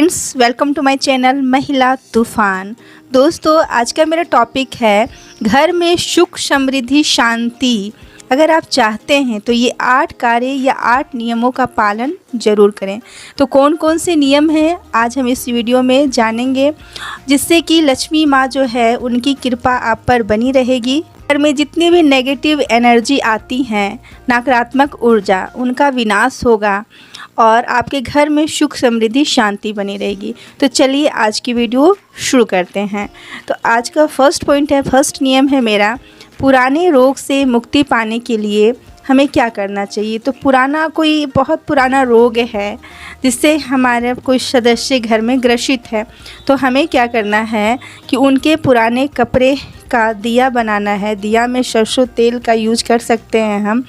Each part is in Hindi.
Friends, welcome to my channel Mahila Toofan. दोस्तों, आज का मेरा टॉपिक है घर में सुख समृद्धि शांति अगर आप चाहते हैं तो ये 8 कार्य या 8 नियमों का पालन ज़रूर करें। तो कौन कौन से नियम हैं आज हम इस वीडियो में जानेंगे, जिससे कि लक्ष्मी माँ जो है उनकी कृपा आप पर बनी रहेगी। घर में जितनी भी नेगेटिव एनर्जी आती हैं, नकारात्मक ऊर्जा, उनका विनाश होगा और आपके घर में सुख समृद्धि शांति बनी रहेगी। तो चलिए आज की वीडियो शुरू करते हैं। तो आज का फर्स्ट पॉइंट है, फर्स्ट नियम है मेरा, पुराने रोग से मुक्ति पाने के लिए हमें क्या करना चाहिए। तो कोई बहुत पुराना रोग है जिससे हमारे कोई सदस्य घर में ग्रसित है, तो हमें क्या करना है कि उनके पुराने कपड़े का दिया बनाना है। दिया में सरसों तेल का यूज कर सकते हैं हम,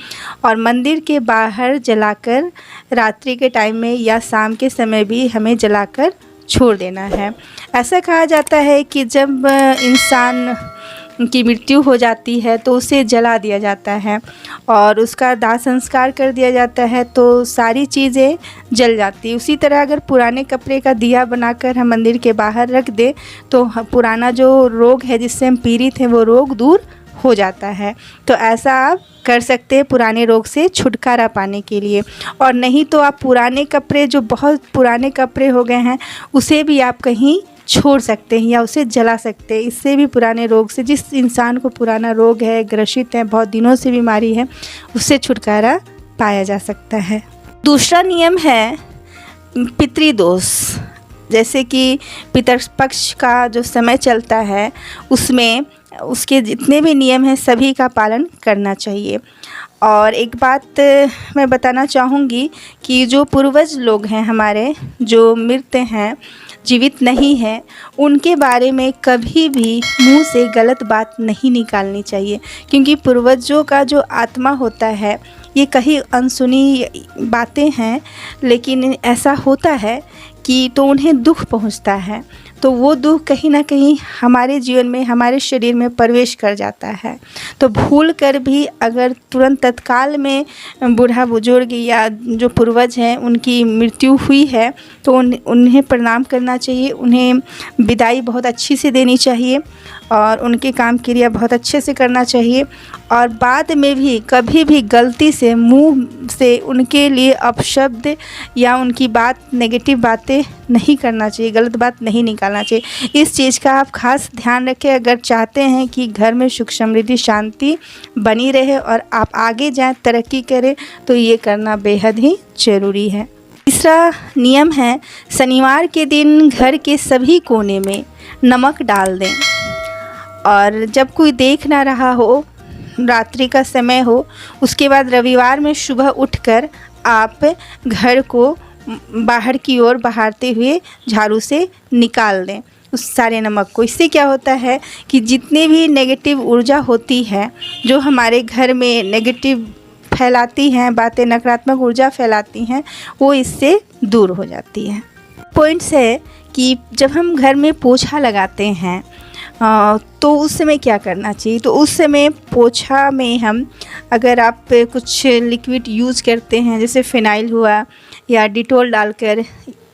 और मंदिर के बाहर जलाकर रात्रि के टाइम में या शाम के समय भी हमें जलाकर छोड़ देना है। ऐसा कहा जाता है कि जब इंसान की मृत्यु हो जाती है तो उसे जला दिया जाता है और उसका दाह संस्कार कर दिया जाता है, तो सारी चीज़ें जल जाती है। उसी तरह अगर पुराने कपड़े का दिया बनाकर हम मंदिर के बाहर रख दें तो पुराना जो रोग है जिससे हम पीड़ित हैं वो रोग दूर हो जाता है। तो ऐसा आप कर सकते हैं पुराने रोग से छुटकारा पाने के लिए। और नहीं तो आप पुराने कपड़े, जो बहुत पुराने कपड़े हो गए हैं, उसे भी आप कहीं छोड़ सकते हैं या उसे जला सकते हैं। इससे भी पुराने रोग से, जिस इंसान को पुराना रोग है, ग्रसित है, बहुत दिनों से बीमारी है, उससे पाया जा सकता है। दूसरा नियम है पितृदोष। जैसे कि पितृपक्ष का जो समय चलता है उसमें उसके जितने भी नियम हैं सभी का पालन करना चाहिए। और एक बात मैं बताना चाहूँगी कि जो पूर्वज लोग हैं हमारे, जो मृत हैं, जीवित नहीं है, उनके बारे में कभी भी मुंह से गलत बात नहीं निकालनी चाहिए, क्योंकि पूर्वजों का जो आत्मा होता है, ये कहीं अनसुनी बातें हैं, लेकिन ऐसा होता है कि तो उन्हें दुख पहुंचता है, तो वो दुख कहीं ना कहीं हमारे जीवन में, हमारे शरीर में प्रवेश कर जाता है। तो भूल कर भी अगर तुरंत तत्काल में बूढ़ा बुजुर्ग या जो पूर्वज हैं उनकी मृत्यु हुई है तो उन्हें प्रणाम करना चाहिए, उन्हें विदाई बहुत अच्छी से देनी चाहिए और उनके काम क्रिया बहुत अच्छे से करना चाहिए। और बाद में भी कभी भी गलती से मुंह से उनके लिए अपशब्द या उनकी बात, नेगेटिव बातें नहीं करना चाहिए, गलत बात नहीं निकालना चाहिए। इस चीज़ का आप खास ध्यान रखें अगर चाहते हैं कि घर में सुख समृद्धि शांति बनी रहे और आप आगे जाएं, तरक्की करें, तो ये करना बेहद ही ज़रूरी है। तीसरा नियम है, शनिवार के दिन घर के सभी कोने में नमक डाल दें, और जब कोई देख ना रहा हो, रात्रि का समय हो, उसके बाद रविवार में सुबह उठकर आप घर को बाहर की ओर बहारते हुए झाड़ू से निकाल दें उस सारे नमक को। इससे क्या होता है कि जितनी भी नेगेटिव ऊर्जा होती है, जो हमारे घर में नेगेटिव फैलाती हैं बातें, नकारात्मक ऊर्जा फैलाती हैं, वो इससे दूर हो जाती है। पॉइंट्स है कि जब हम घर में पोछा लगाते हैं तो उस समय क्या करना चाहिए। तो उस समय पोछा में हम, अगर आप कुछ लिक्विड यूज़ करते हैं, जैसे फिनाइल हुआ या डिटॉल डालकर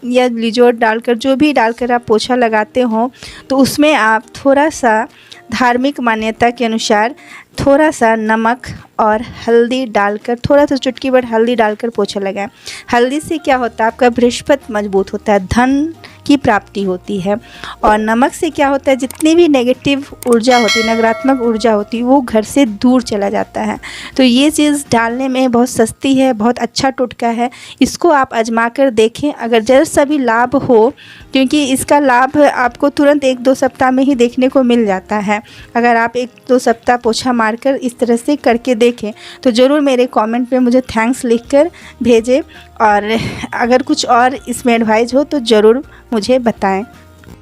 या लिजोट डालकर, जो भी डालकर आप पोछा लगाते हो, तो उसमें आप थोड़ा सा धार्मिक मान्यता के अनुसार थोड़ा सा नमक और हल्दी डालकर, थोड़ा सा चुटकी भर हल्दी डालकर पोछा लगाएं। हल्दी से क्या होता है, आपका बृहस्पति मजबूत होता है, धन की प्राप्ति होती है। और नमक से क्या होता है, जितनी भी नेगेटिव ऊर्जा होती है, नकारात्मक ऊर्जा होती है, वो घर से दूर चला जाता है। तो ये चीज़ डालने में बहुत सस्ती है, बहुत अच्छा टोटका है, इसको आप आजमा कर देखें। अगर जरा सा भी लाभ हो, क्योंकि इसका लाभ आपको तुरंत 1-2 सप्ताह में ही देखने को मिल जाता है। अगर आप 1-2 सप्ताह पोछा मारकर इस तरह से करके देखें तो ज़रूर मेरे कमेंट पे मुझे थैंक्स लिखकर भेजें, और अगर कुछ और इसमें एडवाइस हो तो ज़रूर मुझे बताएं।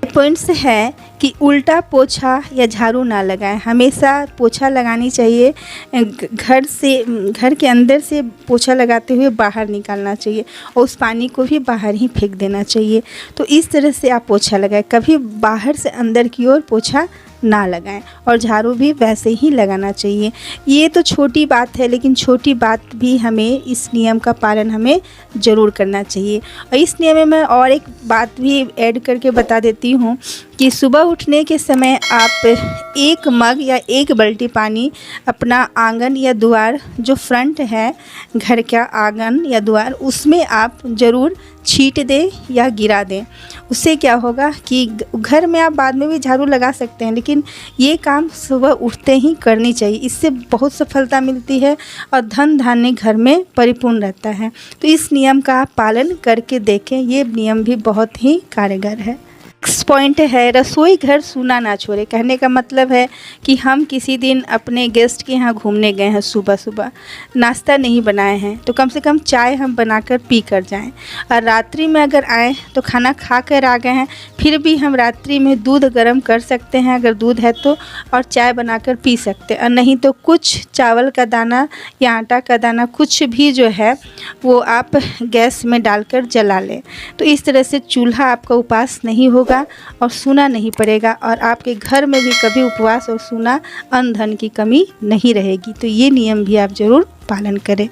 पॉइंट्स है कि उल्टा पोछा या झाड़ू ना लगाएं, हमेशा पोछा लगानी चाहिए, घर के अंदर से पोछा लगाते हुए बाहर निकालना चाहिए और उस पानी को भी बाहर ही फेंक देना चाहिए। तो इस तरह से आप पोछा लगाएं, कभी बाहर से अंदर की ओर पोछा ना लगाएं और झाड़ू भी वैसे ही लगाना चाहिए। ये तो छोटी बात है, लेकिन छोटी बात भी हमें इस नियम का पालन हमें ज़रूर करना चाहिए। और इस नियम में मैं और एक बात भी ऐड करके बता देती हूँ कि सुबह उठने के समय आप 1 मग या 1 बाल्टी पानी अपना आंगन या द्वार, जो फ्रंट है घर का आंगन या द्वार, उसमें आप ज़रूर छींट दें या गिरा दें। उससे क्या होगा कि घर में आप बाद में भी झाड़ू लगा सकते हैं, लेकिन ये काम सुबह उठते ही करनी चाहिए। इससे बहुत सफलता मिलती है और धन धान्य घर में परिपूर्ण रहता है। तो इस नियम का आप पालन करके देखें, ये नियम भी बहुत ही कारगर है। नेक्स्ट पॉइंट है रसोई घर सूना ना छोड़े। कहने का मतलब है कि हम किसी दिन अपने गेस्ट के यहाँ घूमने गए हैं, सुबह सुबह नाश्ता नहीं बनाए हैं, तो कम से कम चाय हम बनाकर पी कर जाएं। और रात्रि में अगर आए तो खाना खा कर आ गए हैं, फिर भी हम रात्रि में दूध गर्म कर सकते हैं अगर दूध है तो, और चाय बनाकर पी सकते हैं। और नहीं तो कुछ चावल का दाना या आटा का दाना कुछ भी जो है वो आप गैस में डालकर जला लें। तो इस तरह से चूल्हा आपका उपास नहीं होगा और सूना नहीं पड़ेगा, और आपके घर में भी कभी उपवास और सूना अन्न धन की कमी नहीं रहेगी। तो ये नियम भी आप ज़रूर पालन करें।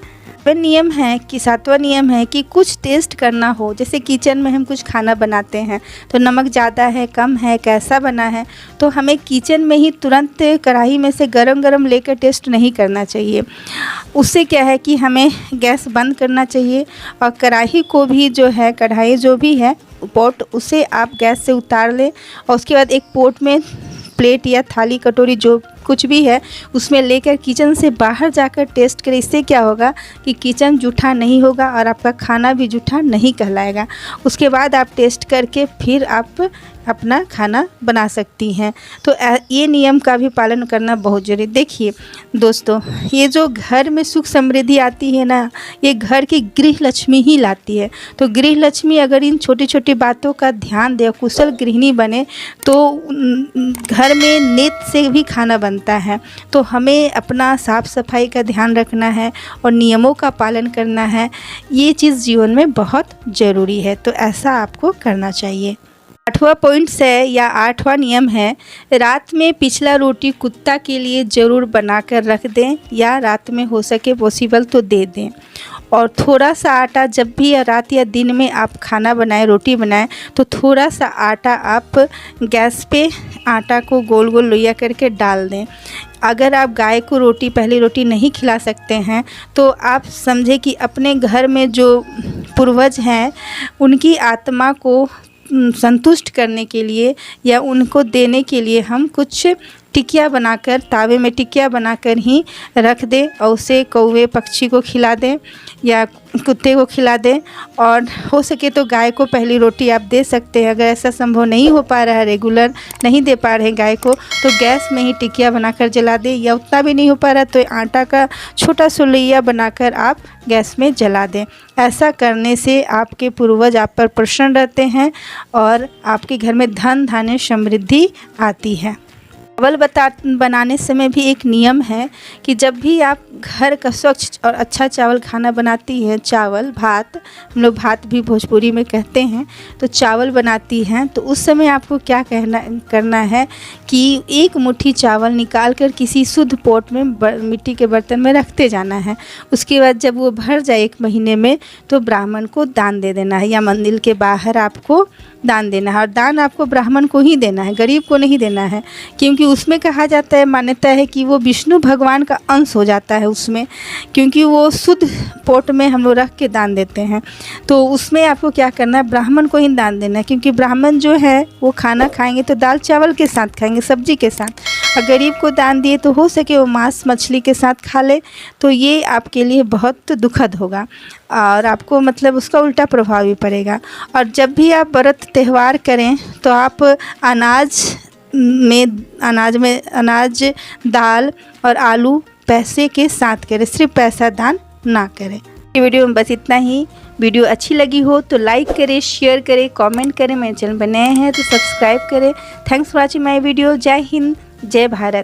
नियम है कि 7वां नियम है कि कुछ टेस्ट करना हो। जैसे किचन में हम कुछ खाना बनाते हैं तो नमक ज़्यादा है, कम है, कैसा बना है, तो हमें किचन में ही तुरंत कढ़ाई में से गरम गरम लेकर टेस्ट नहीं करना चाहिए। उससे क्या है कि हमें गैस बंद करना चाहिए और कढ़ाई को भी जो है, कढ़ाई जो भी है पॉट, उसे आप गैस से उतार लें और उसके बाद एक पोट में प्लेट या थाली कटोरी जो कुछ भी है उसमें लेकर किचन से बाहर जाकर टेस्ट करें। इससे क्या होगा कि किचन जूठा नहीं होगा और आपका खाना भी जूठा नहीं कहलाएगा। उसके बाद आप टेस्ट करके फिर आप अपना खाना बना सकती हैं। तो ये नियम का भी पालन करना बहुत ज़रूरी। देखिए दोस्तों, ये जो घर में सुख समृद्धि आती है ना, ये घर की गृह लक्ष्मी ही लाती है। तो गृह लक्ष्मी अगर इन छोटी छोटी बातों का ध्यान दे, कुशल गृहिणी बने, तो घर में नेत से भी खाना बनता है। तो हमें अपना साफ़ सफाई का ध्यान रखना है और नियमों का पालन करना है। ये चीज़ जीवन में बहुत ज़रूरी है, तो ऐसा आपको करना चाहिए। 8वां पॉइंट है या 8वां नियम है, रात में पिछला रोटी कुत्ता के लिए ज़रूर बनाकर रख दें या रात में हो सके पॉसिबल तो दे दें। और थोड़ा सा आटा, जब भी रात या दिन में आप खाना बनाएं, रोटी बनाएं, तो थोड़ा सा आटा आप गैस पे आटा को गोल गोल लोइया करके डाल दें। अगर आप गाय को रोटी, पहली रोटी नहीं खिला सकते हैं तो आप समझे कि अपने घर में जो पूर्वज हैं उनकी आत्मा को संतुष्ट करने के लिए या उनको देने के लिए हम कुछ टिकिया बनाकर, तावे में टिकिया बनाकर ही रख दें और उसे कौवे पक्षी को खिला दें या कुत्ते को खिला दें। और हो सके तो गाय को पहली रोटी आप दे सकते हैं। अगर ऐसा संभव नहीं हो पा रहा है, रेगुलर नहीं दे पा रहे हैं गाय को, तो गैस में ही टिकिया बनाकर जला दें, या उतना भी नहीं हो पा रहा तो आटा का छोटा सा लोइया बनाकर आप गैस में जला दें। ऐसा करने से आपके पूर्वज आप पर प्रसन्न रहते हैं और आपके घर में धन धान्य समृद्धि आती है। चावल बनाने समय भी एक नियम है कि जब भी आप घर का स्वच्छ और अच्छा चावल खाना बनाती हैं, चावल भात, हम लोग भात भी भोजपुरी में कहते हैं, तो चावल बनाती हैं, तो उस समय आपको क्या करना है कि 1 मुट्ठी चावल निकाल कर किसी शुद्ध पोट में मिट्टी के बर्तन में रखते जाना है। उसके बाद जब वो भर जाए 1 महीने में तो ब्राह्मण को दान दे देना है या मंदिर के बाहर आपको दान देना है। और दान आपको ब्राह्मण को ही देना है, गरीब को नहीं देना है, क्योंकि उसमें कहा जाता है, मान्यता है कि वो विष्णु भगवान का अंश हो जाता है उसमें, क्योंकि वो शुद्ध पोट में हम लोग रख के दान देते हैं। तो उसमें आपको क्या करना है, ब्राह्मण को ही दान देना है, क्योंकि ब्राह्मण जो है वो खाना खाएंगे तो दाल चावल के साथ खाएंगे, सब्जी के साथ। और गरीब को दान दिए तो हो सके वो मांस मछली के साथ खा ले, तो ये आपके लिए बहुत दुखद होगा और आपको मतलब उसका उल्टा प्रभाव भी पड़ेगा। और जब भी आप व्रत त्यौहार करें तो आप अनाज, दाल और आलू पैसे के साथ करें, सिर्फ पैसा दान ना करें। ये वीडियो में बस इतना ही। वीडियो अच्छी लगी हो तो लाइक करें, शेयर करें, कमेंट करें। मेरे चैनल पर नए हैं तो सब्सक्राइब करें। Thanks for watching my video. जय हिंद, जय भारत।